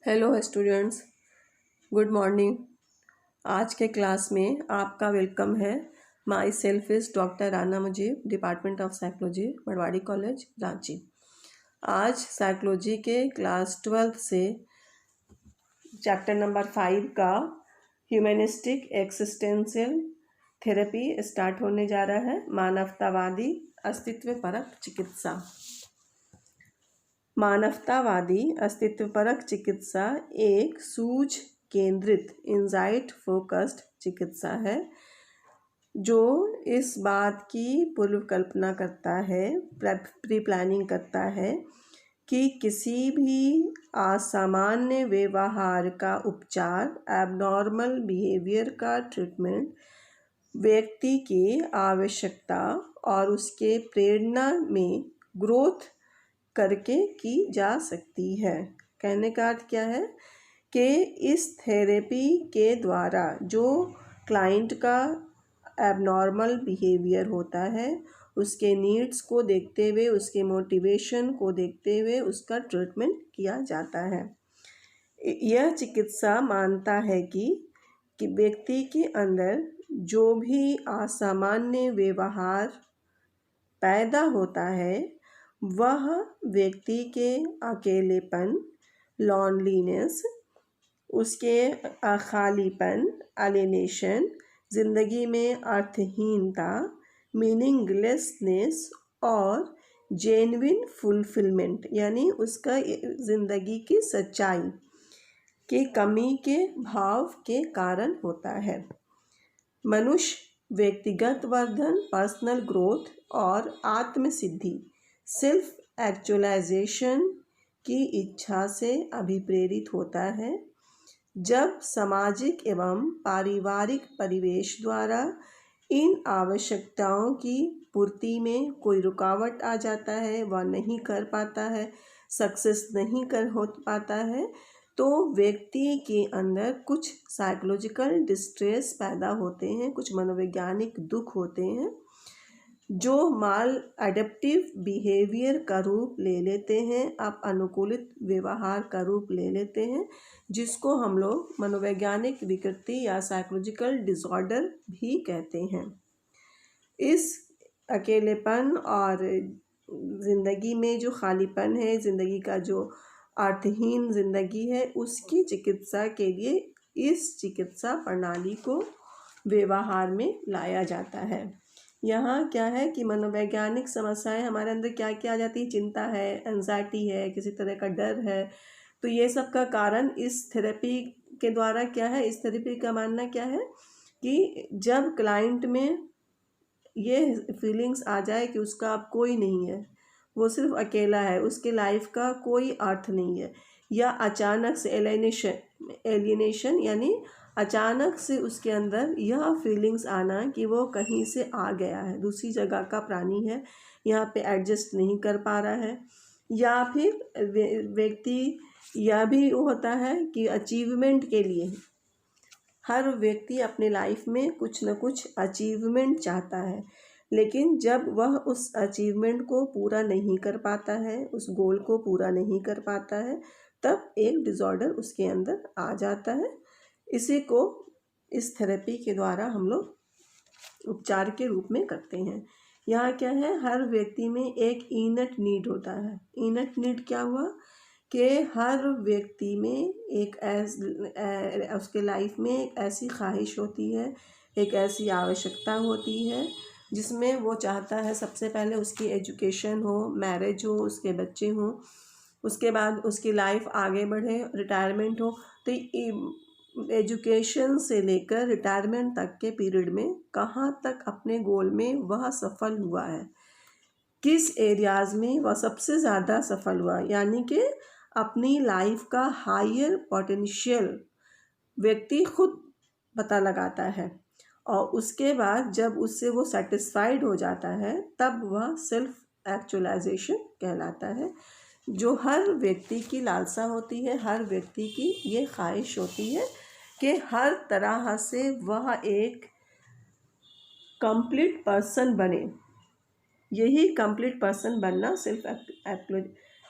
Hello students, good morning. आज के class में आपका वेलकम है। Myself is doctor Rana Mujib, department of psychology, Marwari college, Ranchi. आज साइकोलॉजी के क्लास 12 से चैप्टर नंबर 5 का ह्यूमनिस्टिक एक्सिस्टेंशियल थेरेपी स्टार्ट होने जा रहा है। मानवतावादी अस्तित्वपरक चिकित्सा। मानवतावादी अस्तित्वपरक चिकित्सा एक सूझ केंद्रित इंसाइट फोकस्ड चिकित्सा है जो इस बात की पूर्व कल्पना करता है, प्री प्लानिंग करता है कि किसी भी असामान्य व्यवहार का उपचार, एबनॉर्मल बिहेवियर का ट्रीटमेंट व्यक्ति की आवश्यकता और उसके प्रेरणा में ग्रोथ करके की जा सकती है। कहने का अर्थ क्या है कि इस थेरेपी के द्वारा जो क्लाइंट का एबनॉर्मल बिहेवियर होता है, उसके नीड्स को देखते हुए, उसके मोटिवेशन को देखते हुए उसका ट्रीटमेंट किया जाता है। यह चिकित्सा मानता है कि व्यक्ति के अंदर जो भी असामान्य व्यवहार पैदा होता है वह व्यक्ति के अकेलेपन, लॉनलीनेस, उसके खालीपन, अलिनेशन, ज़िंदगी में अर्थहीनता, मीनिंगलेसनेस और जेन्युइन फुलफिलमेंट यानी उसका ज़िंदगी की सच्चाई की कमी के भाव के कारण होता है। मनुष्य व्यक्तिगत वर्धन, पर्सनल ग्रोथ और आत्मसिद्धि, सेल्फ एक्चुअलाइजेशन की इच्छा से अभिप्रेरित होता है। जब सामाजिक एवं पारिवारिक परिवेश द्वारा इन आवश्यकताओं की पूर्ति में कोई रुकावट आ जाता है, वह नहीं कर पाता है, सक्सेस नहीं कर हो पाता है, तो व्यक्ति के अंदर कुछ साइकोलॉजिकल डिस्ट्रेस पैदा होते हैं, कुछ मनोवैज्ञानिक दुख होते हैं जो माल एडेप्टिव बिहेवियर का रूप ले लेते हैं, आप अनुकूलित व्यवहार का रूप ले लेते हैं, जिसको हम लोग मनोवैज्ञानिक विकृति या साइकोलॉजिकल डिसऑर्डर भी कहते हैं। इस अकेलेपन और ज़िंदगी में जो खालीपन है, ज़िंदगी का जो अर्थहीन ज़िंदगी है, उसकी चिकित्सा के लिए इस चिकित्सा प्रणाली को व्यवहार में लाया जाता है। यहाँ क्या है कि मनोवैज्ञानिक समस्याएं हमारे अंदर क्या क्या आ जाती है, चिंता है, एंजाइटी है, किसी तरह का डर है, तो ये सब का कारण इस थेरेपी के द्वारा क्या है, इस थेरेपी का मानना क्या है कि जब क्लाइंट में ये फीलिंग्स आ जाए कि उसका अब कोई नहीं है, वो सिर्फ अकेला है, उसके लाइफ का कोई अर्थ नहीं है, या अचानक से एलियनेशन यानी अचानक से उसके अंदर यह फीलिंग्स आना कि वो कहीं से आ गया है, दूसरी जगह का प्राणी है, यहाँ पे एडजस्ट नहीं कर पा रहा है, या फिर व्यक्ति यह भी होता है कि अचीवमेंट के लिए हर व्यक्ति अपने लाइफ में कुछ न कुछ अचीवमेंट चाहता है, लेकिन जब वह उस अचीवमेंट को पूरा नहीं कर पाता है, उस गोल को पूरा नहीं कर पाता है, तब एक डिसऑर्डर उसके अंदर आ जाता है। इसी को इस थेरेपी के द्वारा हम लोग उपचार के रूप में करते हैं। यहाँ क्या है, हर व्यक्ति में एक इनट नीड होता है। इनट नीड क्या हुआ कि हर व्यक्ति में एक उसके लाइफ में एक ऐसी ख्वाहिश होती है, एक ऐसी आवश्यकता होती है जिसमें वो चाहता है सबसे पहले उसकी एजुकेशन हो, मैरिज हो, उसके बच्चे हों, उसके बाद उसकी लाइफ आगे बढ़े, रिटायरमेंट हो। तो एजुकेशन से लेकर रिटायरमेंट तक के पीरियड में कहाँ तक अपने गोल में वह सफल हुआ है, किस एरियाज़ में वह सबसे ज़्यादा सफल हुआ, यानी कि अपनी लाइफ का हायर पोटेंशियल व्यक्ति खुद पता लगाता है, और उसके बाद जब उससे वो सेटिस्फाइड हो जाता है तब वह सेल्फ एक्चुअलाइजेशन कहलाता है, जो हर व्यक्ति की लालसा होती है, हर व्यक्ति की ये ख्वाहिश होती है कि हर तरह से वह एक कंप्लीट पर्सन बने। यही कंप्लीट पर्सन बनना सेल्फ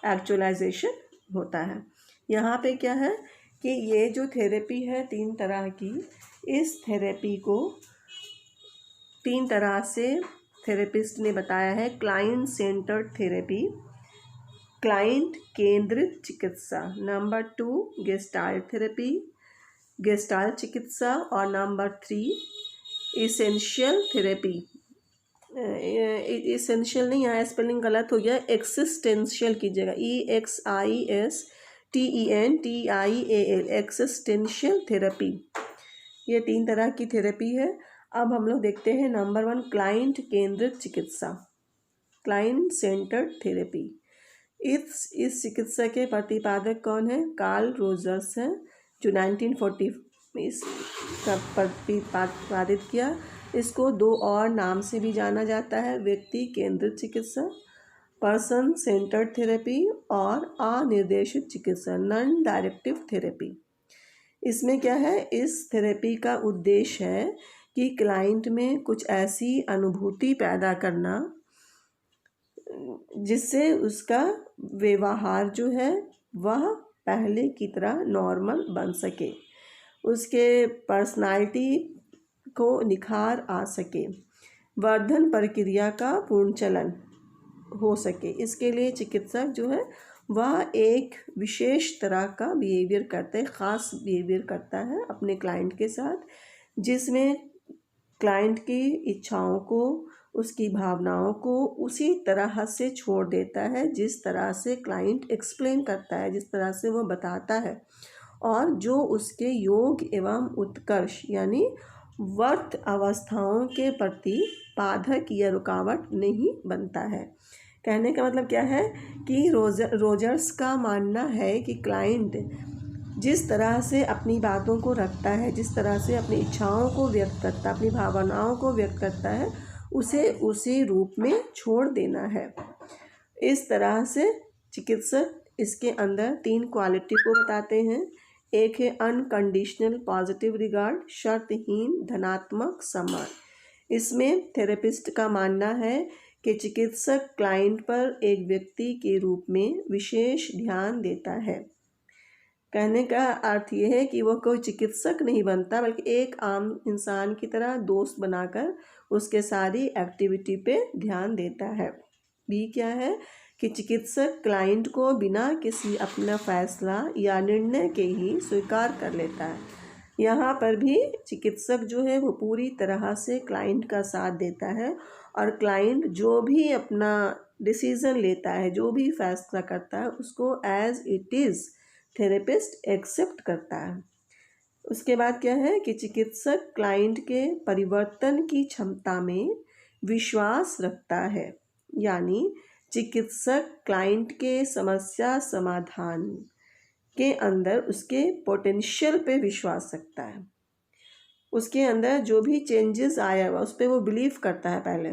एक्चुअलाइजेशन होता है। यहाँ पे क्या है कि ये जो थेरेपी है 3 तरह की, इस थेरेपी को 3 तरह से थेरेपिस्ट ने बताया है। क्लाइंट सेंटर्ड थेरेपी, क्लाइंट केंद्रित चिकित्सा, नंबर 2 गेस्टाल्ट थेरेपी, गेस्टाल्ट चिकित्सा, और नंबर 3 इसेंशियल थेरेपी। इसेंशियल नहीं, यहाँ स्पेलिंग गलत हो गया, एक्सिस्टेंशियल कीजिएगा, EXISTENTIAL, एक्सिस्टेंशियल थेरेपी। ये 3 तरह की थेरेपी है। अब हम लोग देखते हैं नंबर 1 क्लाइंट केंद्रित चिकित्सा, क्लाइंट सेंटर्ड थेरेपी। इस चिकित्सा के प्रतिपादक कौन है? कार्ल रोजर्स हैं, जो 1940 में इसका प्रतिपादित किया। इसको 2 और नाम से भी जाना जाता है, व्यक्ति केंद्रित चिकित्सा, पर्सन सेंटर्ड थेरेपी, और अनिर्देशित चिकित्सा, नॉन डायरेक्टिव थेरेपी। इसमें क्या है, इस थेरेपी का उद्देश्य है कि क्लाइंट में कुछ ऐसी अनुभूति पैदा करना जिससे उसका व्यवहार जो है वह पहले की तरह नॉर्मल बन सके, उसके पर्सनालिटी को निखार आ सके, वर्धन प्रक्रिया का पूर्ण चलन हो सके। इसके लिए चिकित्सक जो है वह एक विशेष तरह का बिहेवियर करता है, ख़ास बिहेवियर करता है अपने क्लाइंट के साथ, जिसमें क्लाइंट की इच्छाओं को, उसकी भावनाओं को उसी तरह से छोड़ देता है जिस तरह से क्लाइंट एक्सप्लेन करता है, जिस तरह से वो बताता है, और जो उसके योग एवं उत्कर्ष यानी वर्त अवस्थाओं के प्रति बाधक या रुकावट नहीं बनता है। कहने का मतलब क्या है कि रोजर्स का मानना है कि क्लाइंट जिस तरह से अपनी बातों को रखता है, जिस तरह से अपनी इच्छाओं को व्यक्त करता है, अपनी भावनाओं को व्यक्त करता है, उसे उसी रूप में छोड़ देना है। इस तरह से चिकित्सक इसके अंदर 3 क्वालिटी को बताते हैं। एक है अनकंडीशनल पॉजिटिव रिगार्ड, शर्तहीन धनात्मक सम्मान। इसमें थेरेपिस्ट का मानना है कि चिकित्सक क्लाइंट पर एक व्यक्ति के रूप में विशेष ध्यान देता है। कहने का अर्थ ये है कि वह कोई चिकित्सक नहीं बनता, बल्कि एक आम इंसान की तरह दोस्त बनाकर उसके सारी एक्टिविटी पे ध्यान देता है। बी क्या है कि चिकित्सक क्लाइंट को बिना किसी अपना फैसला या निर्णय के ही स्वीकार कर लेता है। यहाँ पर भी चिकित्सक जो है वो पूरी तरह से क्लाइंट का साथ देता है, और क्लाइंट जो भी अपना डिसीज़न लेता है, जो भी फैसला करता है, उसको as it is therapist accept करता है। उसके बाद क्या है कि चिकित्सक क्लाइंट के परिवर्तन की क्षमता में विश्वास रखता है, यानी चिकित्सक क्लाइंट के समस्या समाधान के अंदर उसके पोटेंशियल पे विश्वास रखता है। उसके अंदर जो भी चेंजेस आया हुआ उस पर वो बिलीव करता है पहले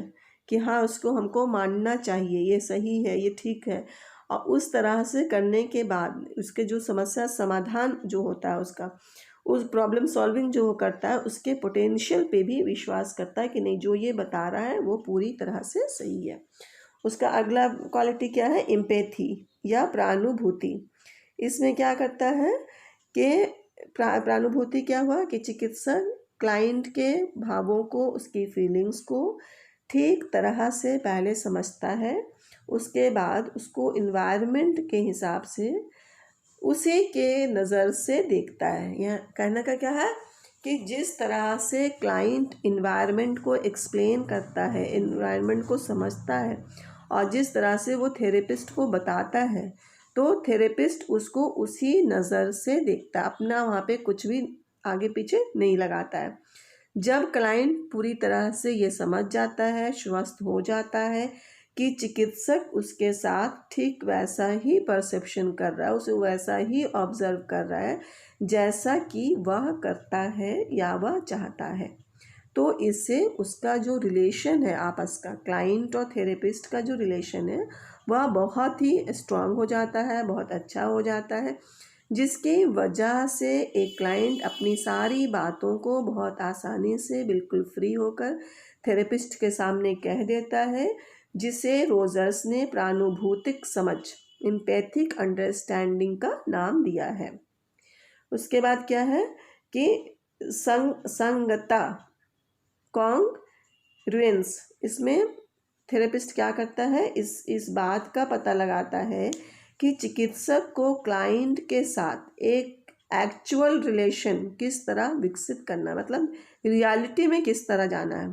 कि हाँ, उसको हमको मानना चाहिए, ये सही है, ये ठीक है, और उस तरह से करने के बाद उसके जो समस्या समाधान जो होता है, उसका उस प्रॉब्लम सॉल्विंग जो वो करता है, उसके पोटेंशियल पे भी विश्वास करता है कि नहीं, जो ये बता रहा है वो पूरी तरह से सही है। उसका अगला क्वालिटी क्या है? एम्पैथी या प्रानुभूति। इसमें क्या करता है कि प्रानुभूति क्या हुआ कि चिकित्सक क्लाइंट के भावों को, उसकी फीलिंग्स को ठीक तरह से पहले समझता है, उसके बाद उसको इन्वायरमेंट के हिसाब से उसी के नज़र से देखता है। यह कहने का क्या है कि जिस तरह से क्लाइंट इन्वायरमेंट को एक्सप्लेन करता है, इन्वायरमेंट को समझता है, और जिस तरह से वो थेरेपिस्ट को बताता है, तो थेरेपिस्ट उसको उसी नज़र से देखता है, अपना वहाँ पे कुछ भी आगे पीछे नहीं लगाता है। जब क्लाइंट पूरी तरह से ये समझ जाता है, स्वस्थ हो जाता है कि चिकित्सक उसके साथ ठीक वैसा ही परसेप्शन कर रहा है, उसे वैसा ही ऑब्जर्व कर रहा है जैसा कि वह करता है या वह चाहता है, तो इससे उसका जो रिलेशन है आपस का, क्लाइंट और थेरेपिस्ट का जो रिलेशन है, वह बहुत ही स्ट्रांग हो जाता है, बहुत अच्छा हो जाता है, जिसकी वजह से एक क्लाइंट अपनी सारी बातों को बहुत आसानी से बिल्कुल फ्री होकर थेरेपिस्ट के सामने कह देता है, जिसे रोजर्स ने प्रानुभूतिक समझ एम्पैथिक अंडरस्टैंडिंग का नाम दिया है। उसके बाद क्या है कि संगता कॉन्ग्रुएंस, इसमें थेरेपिस्ट क्या करता है, इस बात का पता लगाता है कि चिकित्सक को क्लाइंट के साथ एक एक्चुअल रिलेशन किस तरह विकसित करना, मतलब रियलिटी में किस तरह जाना है,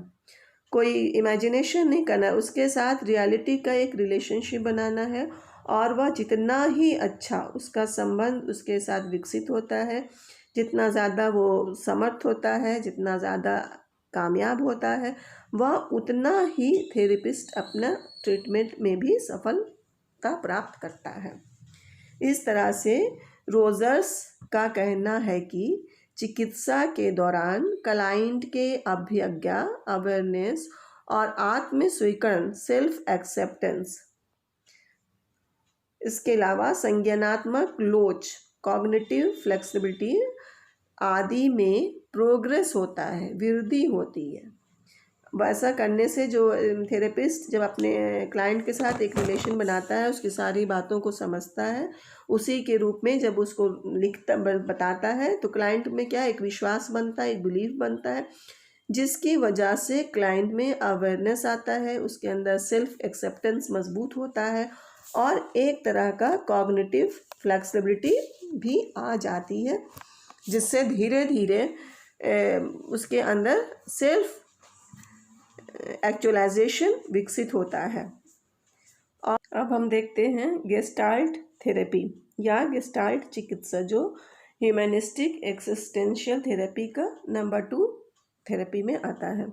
कोई इमेजिनेशन नहीं करना है, उसके साथ रियलिटी का एक रिलेशनशिप बनाना है। और वह जितना ही अच्छा उसका संबंध उसके साथ विकसित होता है, जितना ज़्यादा वो समर्थ होता है, जितना ज़्यादा कामयाब होता है, वह उतना ही थेरेपिस्ट अपना ट्रीटमेंट में भी सफलता प्राप्त करता है। इस तरह से रोजर्स का कहना है कि चिकित्सा के दौरान क्लाइंट के अभिज्ञा, अवेयरनेस और आत्म स्वीकरण, सेल्फ एक्सेप्टेंस, इसके अलावा संज्ञानात्मक लोच, कॉग्निटिव फ्लेक्सिबिलिटी आदि में प्रोग्रेस होता है, वृद्धि होती है। वैसा करने से जो थेरेपिस्ट जब अपने क्लाइंट के साथ एक रिलेशन बनाता है, उसकी सारी बातों को समझता है, उसी के रूप में जब उसको लिखता बताता है, तो क्लाइंट में क्या एक विश्वास बनता है, एक बिलीफ बनता है, जिसकी वजह से क्लाइंट में अवेयरनेस आता है, उसके अंदर सेल्फ एक्सेप्टेंस मजबूत होता है और एक तरह का कॉग्निटिव फ्लेक्सिबिलिटी भी आ जाती है, जिससे धीरे धीरे उसके अंदर सेल्फ एक्चुअलाइजेशन विकसित होता है। और अब हम देखते हैं गेस्टाल्ट थेरेपी या गेस्टाल्ट चिकित्सा, जो ह्यूमनिस्टिक एक्सिस्टेंशियल थेरेपी का नंबर 2 थेरेपी में आता है।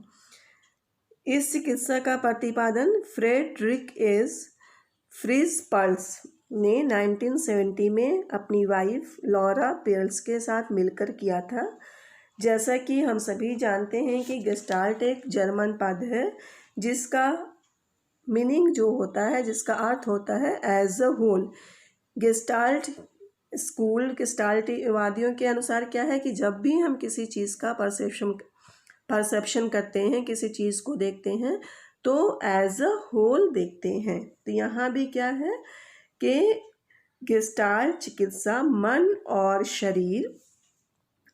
इस चिकित्सा का प्रतिपादन फ्रेडरिक एस फ्रिज पर्ल्स ने 1970 में अपनी वाइफ लॉरा पेर्ल्स के साथ मिलकर किया था। जैसा कि हम सभी जानते हैं कि गेस्टाल्ट एक जर्मन पद है, जिसका मीनिंग जो होता है, जिसका अर्थ होता है as a whole. Gestalt school, गेस्टाल्टवादियों के अनुसार क्या है कि जब भी हम किसी चीज़ का परसेप्शन करते हैं, किसी चीज़ को देखते हैं, तो एज अ होल देखते हैं। तो यहाँ भी क्या है कि गेस्टाल्ट चिकित्सा मन और शरीर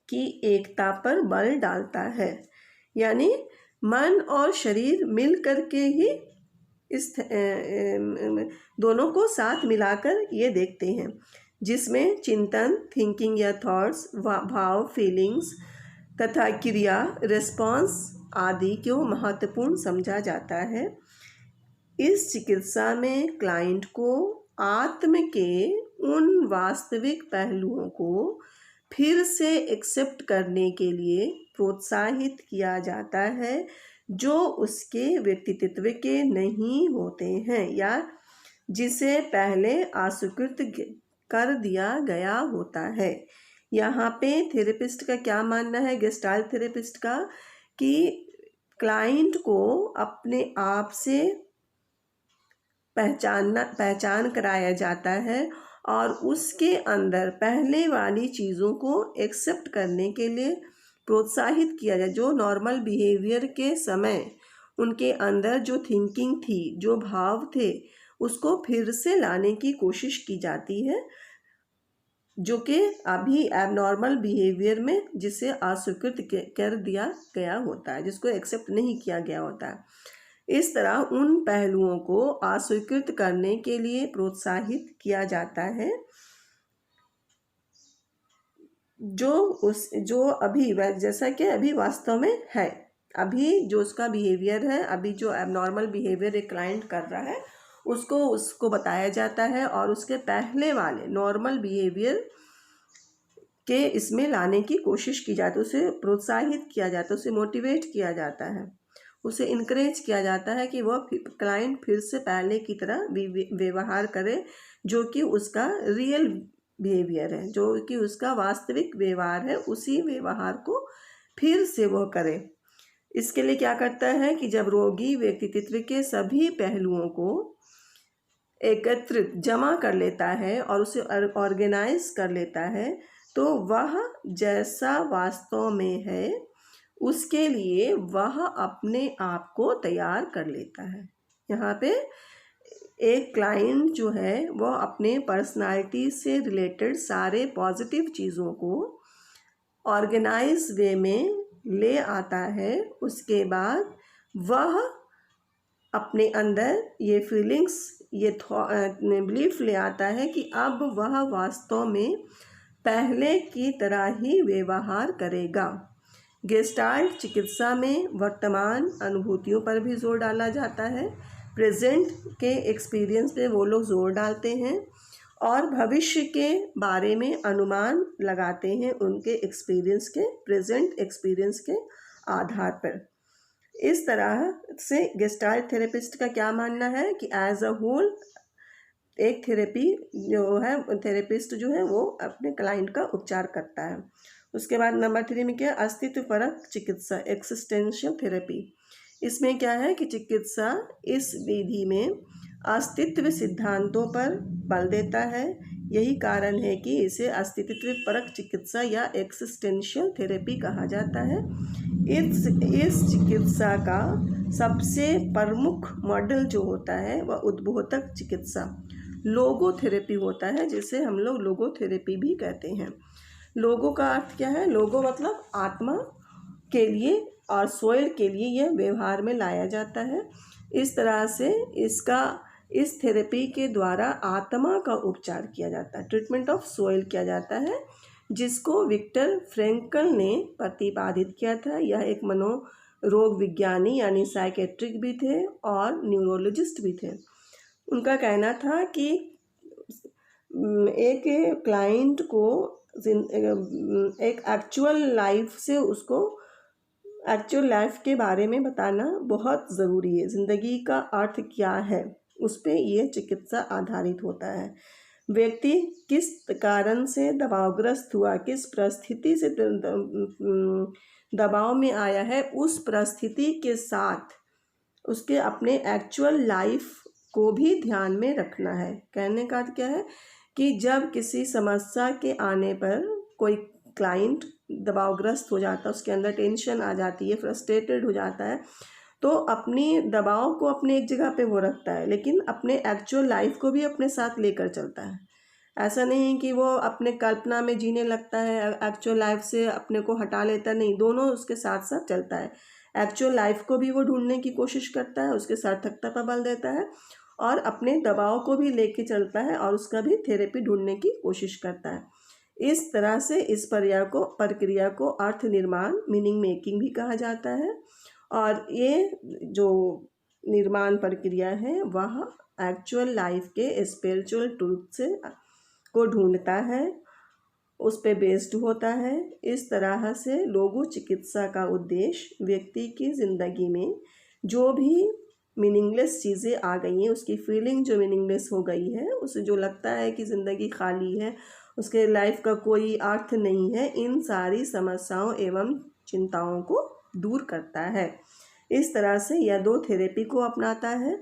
की एकता पर बल डालता है, यानी मन और शरीर मिल करके ही इस दोनों को साथ मिलाकर ये देखते हैं, जिसमें चिंतन, थिंकिंग या थॉट्स, भाव, फीलिंग्स तथा क्रिया, रिस्पॉन्स आदि को महत्वपूर्ण समझा जाता है। इस चिकित्सा में क्लाइंट को आत्म के उन वास्तविक पहलुओं को फिर से एक्सेप्ट करने के लिए प्रोत्साहित किया जाता है, जो उसके व्यक्तित्व के नहीं होते हैं या जिसे पहले अस्वीकृत कर दिया गया होता है। यहाँ पे थेरेपिस्ट का क्या मानना है, गेस्टाल्ट थेरेपिस्ट का, कि क्लाइंट को अपने आप से पहचान कराया जाता है और उसके अंदर पहले वाली चीज़ों को एक्सेप्ट करने के लिए प्रोत्साहित किया जाए। जो नॉर्मल बिहेवियर के समय उनके अंदर जो थिंकिंग थी, जो भाव थे, उसको फिर से लाने की कोशिश की जाती है, जो कि अभी एबनॉर्मल बिहेवियर में जिसे अस्वीकृत कर दिया गया होता है, जिसको एक्सेप्ट नहीं किया गया होता है। इस तरह उन पहलुओं को अस्वीकृत करने के लिए प्रोत्साहित किया जाता है जो अभी जैसा कि अभी वास्तव में है, अभी जो उसका बिहेवियर है, अभी जो एबनॉर्मल बिहेवियर एक क्लाइंट कर रहा है, उसको बताया जाता है और उसके पहले वाले नॉर्मल बिहेवियर के इसमें लाने की कोशिश की जाती है, उसे प्रोत्साहित किया जाता है, उसे मोटिवेट किया जाता है, उसे इनकरेज किया जाता है कि वह क्लाइंट फिर से पहले की तरह व्यवहार करे, जो कि उसका रियल बिहेवियर है, जो कि उसका वास्तविक व्यवहार है, उसी व्यवहार को फिर से वह करे। इसके लिए क्या करता है कि जब रोगी व्यक्तित्व के सभी पहलुओं को एकत्रित जमा कर लेता है और उसे ऑर्गेनाइज कर लेता है, तो वह जैसा वास्तव में है उसके लिए वह अपने आप को तैयार कर लेता है। यहाँ पे एक क्लाइंट जो है वो अपने पर्सनालिटी से रिलेटेड सारे पॉजिटिव चीज़ों को ऑर्गेनाइज वे में ले आता है। उसके बाद वह अपने अंदर ये फीलिंग्स, ये बिलीफ ले आता है कि अब वह वास्तव में पहले की तरह ही व्यवहार करेगा। गेस्टाल्ट चिकित्सा में वर्तमान अनुभूतियों पर भी जोर डाला जाता है। प्रेजेंट के एक्सपीरियंस पे वो लोग जोर डालते हैं और भविष्य के बारे में अनुमान लगाते हैं उनके एक्सपीरियंस के, प्रेजेंट एक्सपीरियंस के आधार पर। इस तरह से गेस्टाल्ट थेरेपिस्ट का क्या मानना है कि एज अ होल एक थेरेपिस्ट जो है वो अपने क्लाइंट का उपचार करता है। उसके बाद नंबर 3 में क्या, अस्तित्व परक चिकित्सा, एक्सिस्टेंशियल थेरेपी। इसमें क्या है कि चिकित्सा इस विधि में अस्तित्व सिद्धांतों पर बल देता है। यही कारण है कि इसे अस्तित्व परक चिकित्सा या एक्सिस्टेंशियल थेरेपी कहा जाता है। इस चिकित्सा का सबसे प्रमुख मॉडल जो होता है वह उद्बोधक चिकित्सा, लोगोथेरेपी होता है, जिसे हम लोग लोगोथेरेपी भी कहते हैं। लोगो का अर्थ क्या है? लोगो मतलब आत्मा के लिए और सोल के लिए यह व्यवहार में लाया जाता है। इस तरह से इस थेरेपी के द्वारा आत्मा का उपचार किया जाता है, ट्रीटमेंट ऑफ सोल किया जाता है, जिसको विक्टर फ्रैंकल ने प्रतिपादित किया था। यह एक मनोरोग विज्ञानी यानी साइकेट्रिक भी थे और न्यूरोलॉजिस्ट भी थे। उनका कहना था कि एक क्लाइंट को एक एक्चुअल लाइफ से उसको एक्चुअल लाइफ के बारे में बताना बहुत ज़रूरी है। ज़िंदगी का अर्थ क्या है, उस पर यह चिकित्सा आधारित होता है। व्यक्ति किस कारण से दबावग्रस्त हुआ, किस परिस्थिति से दबाव में आया है, उस परिस्थिति के साथ उसके अपने एक्चुअल लाइफ को भी ध्यान में रखना है। कहने का क्या है कि जब किसी समस्या के आने पर कोई क्लाइंट दबावग्रस्त हो जाता है, उसके अंदर टेंशन आ जाती है, फ्रस्ट्रेटेड हो जाता है, तो अपनी दबाव को अपने एक जगह पे वो रखता है, लेकिन अपने एक्चुअल लाइफ को भी अपने साथ लेकर चलता है। ऐसा नहीं कि वो अपने कल्पना में जीने लगता है, एक्चुअल लाइफ से अपने को हटा लेता, नहीं, दोनों उसके साथ साथ चलता है। एक्चुअल लाइफ को भी वो ढूंढने की कोशिश करता है, उसके सार्थकता पर बल देता है, और अपने दबाव को भी लेके चलता है और उसका भी थेरेपी ढूंढने की कोशिश करता है। इस तरह से इस प्रक्रिया को अर्थ निर्माण, मीनिंग मेकिंग भी कहा जाता है। और ये जो निर्माण प्रक्रिया है वह एक्चुअल लाइफ के स्पिरिचुअल ट्रूथ से को ढूंढता है, उस पे बेस्ड होता है। इस तरह से लोगो चिकित्सा का उद्देश्य व्यक्ति की ज़िंदगी में जो भी मीनिंगलेस चीज़ें आ गई हैं, उसकी फीलिंग जो मीनिंगलेस हो गई है, उसे जो लगता है कि ज़िंदगी खाली है, उसके लाइफ का कोई अर्थ नहीं है, इन सारी समस्याओं एवं चिंताओं को दूर करता है। इस तरह से यह 2 थेरेपी को अपनाता है।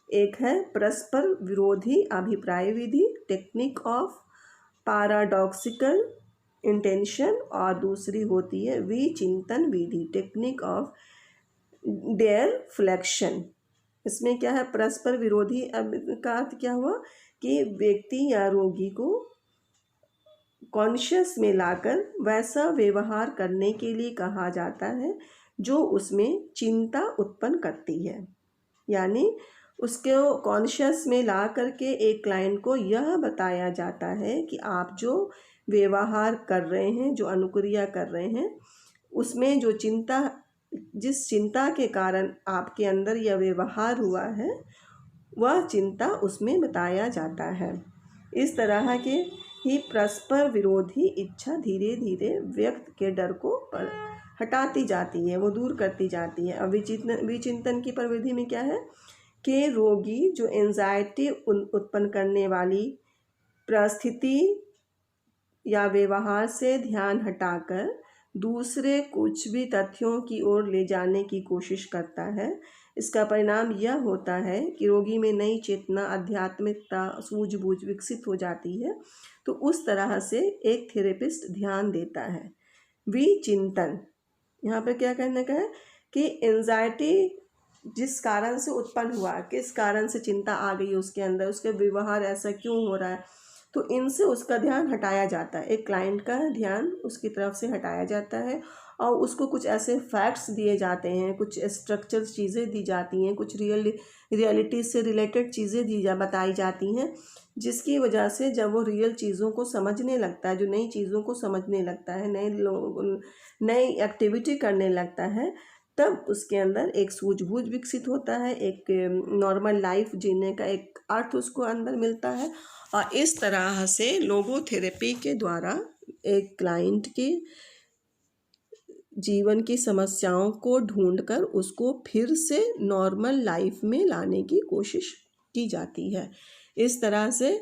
एक है परस्पर विरोधी अभिप्राय विधि, टेक्निक ऑफ पैराडॉक्सिकल इंटेंशन, और दूसरी होती है विचिंतन विधि, टेक्निक ऑफ डेरफ्लेक्शन। इसमें क्या है, परस्पर विरोधी का अर्थ क्या हुआ कि व्यक्ति या रोगी को कॉन्शियस में लाकर वैसा व्यवहार करने के लिए कहा जाता है जो उसमें चिंता उत्पन्न करती है। यानी उसके कॉन्शियस में ला करके एक क्लाइंट को यह बताया जाता है कि आप जो व्यवहार कर रहे हैं, जो अनुक्रिया कर रहे हैं, उसमें जो जिस चिंता के कारण आपके अंदर यह व्यवहार हुआ है, वह चिंता उसमें बताया जाता है। इस तरह के ही परस्पर विरोधी इच्छा धीरे धीरे व्यक्ति के डर को हटाती जाती है, वो दूर करती जाती है। अब विचिंतन की प्रविधि में क्या है कि रोगी जो एंजाइटी उत्पन्न करने वाली परिस्थिति या व्यवहार से ध्यान हटाकर दूसरे कुछ भी तथ्यों की ओर ले जाने की कोशिश करता है, इसका परिणाम यह होता है कि रोगी में नई चेतना, आध्यात्मिकता, सूझबूझ विकसित हो जाती है। तो उस तरह से एक थेरेपिस्ट ध्यान देता है। विचिंतन, यहाँ पे क्या कहने का है कि एंजाइटी जिस कारण से उत्पन्न हुआ, किस कारण से चिंता आ गई उसके अंदर, उसके व्यवहार ऐसा क्यों हो रहा है, तो इनसे उसका ध्यान हटाया जाता है। एक क्लाइंट का ध्यान उसकी तरफ से हटाया जाता है और उसको कुछ ऐसे फैक्ट्स दिए जाते हैं, कुछ स्ट्रक्चर चीज़ें दी जाती हैं, कुछ रियलिटी से रिलेटेड चीज़ें बताई जाती हैं, जिसकी वजह से जब वो रियल चीज़ों को समझने लगता है, जो नई चीज़ों को समझने लगता है, नई एक्टिविटी करने लगता है, तब उसके अंदर एक सूझबूझ विकसित होता है, एक नॉर्मल लाइफ जीने का एक अर्थ उसको अंदर मिलता है। और इस तरह से लोगोथेरेपी के द्वारा एक क्लाइंट के जीवन की समस्याओं को ढूंढकर उसको फिर से नॉर्मल लाइफ में लाने की कोशिश की जाती है। इस तरह से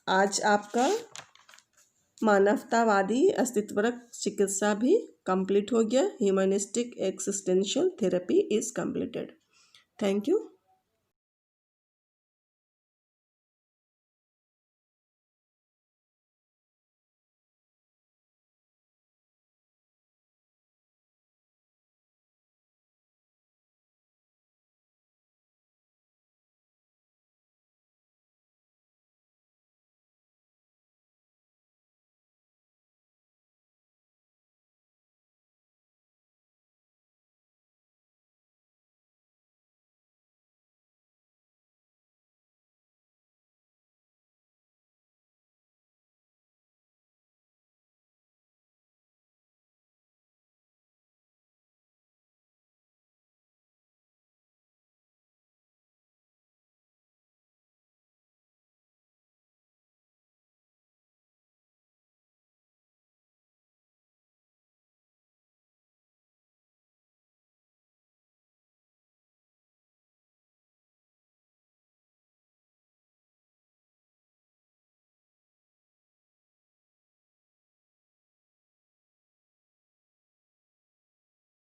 आज आपका मानवतावादी अस्तित्वरक चिकित्सा भी कंप्लीट हो गया। Humanistic existential therapy is completed. Thank you.